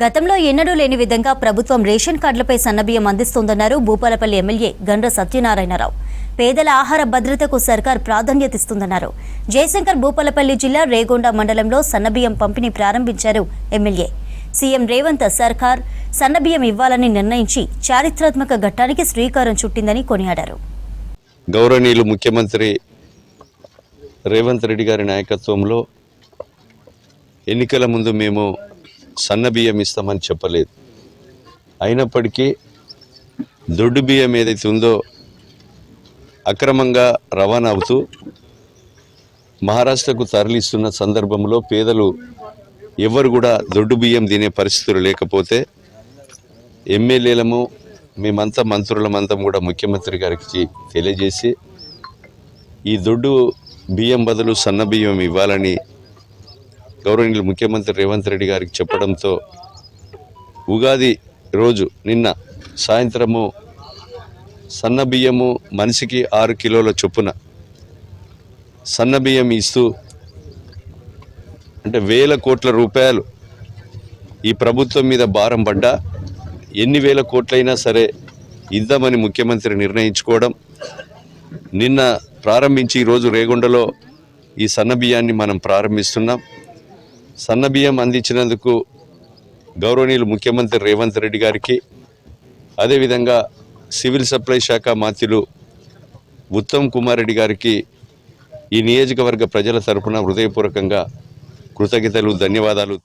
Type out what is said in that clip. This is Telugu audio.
గతంలో ఎన్నడూ లేని విధంగా ప్రభుత్వం రేషన్ కార్డులపై సన్నబియ్యం అందిస్తోందన్నారు భూపాలపల్లి ఎమ్మెల్యే గండ్ర సత్యనారాయణరావు. పేదల ఆహార భద్రతకు సర్కార్ ప్రాధాన్యతిస్తుందన్నారు. జయశంకర్ భూపాలపల్లి జిల్లా రేగొండ మండలంలో సన్నబియ్యం పంపిణీ ప్రారంభించారు ఎమ్మెల్యే. సీఎం రేవంత్ సర్కార్ సన్నబియ్యం ఇవ్వాలని నిర్ణయించి చారిత్రాత్మక ఘట్టానికి శ్రీకారం చుట్టిందని కొనియాడారు. గౌరవనీయులు ముఖ్యమంత్రి రేవంత్ రెడ్డి గారి నాయకత్వంలో ఎన్నికల ముందు మేము సన్నబియ్యం ఇస్తామని చెప్పలేదు. అయినప్పటికీ దొడ్డు బియ్యం ఏదైతే ఉందో అక్రమంగా రవాణా అవుతూ మహారాష్ట్రకు తరలిస్తున్న సందర్భంలో పేదలు ఎవరు కూడా దొడ్డు బియ్యం తినే పరిస్థితులు లేకపోతే ఎమ్మెల్యేలము మేమంతా మంత్రులమంతా కూడా ముఖ్యమంత్రి గారికి తెలియజేసి ఈ దొడ్డు బియ్యం బదులు సన్న బియ్యం ఇవ్వాలని గౌరవనీయులు ముఖ్యమంత్రి రేవంత్ రెడ్డి గారికి చెప్పడంతో ఉగాది రోజు నిన్న సాయంత్రము సన్న బియ్యము మనిషికి 6 కిలోల చొప్పున సన్న బియ్యం ఇస్తూ అంటే వేల కోట్ల రూపాయలు ఈ ప్రభుత్వం మీద భారం పడ్డా ఎన్ని వేల కోట్లైనా సరే ఇద్దామని ముఖ్యమంత్రి నిర్ణయించుకోవడం, నిన్న ప్రారంభించి ఈరోజు రేగొండలో ఈ సన్న బియ్యాన్ని మనం ప్రారంభిస్తున్నాం. సన్న బియ్యం అందించినందుకు గౌరవనీయులు ముఖ్యమంత్రి రేవంత్ రెడ్డి గారికి, అదేవిధంగా సివిల్ సప్లై శాఖ మంత్రులు ఉత్తమ్ కుమార్ రెడ్డి గారికి ఈ నియోజకవర్గ ప్రజల తరపున హృదయపూర్వకంగా కృతజ్ఞతలు, ధన్యవాదాలు.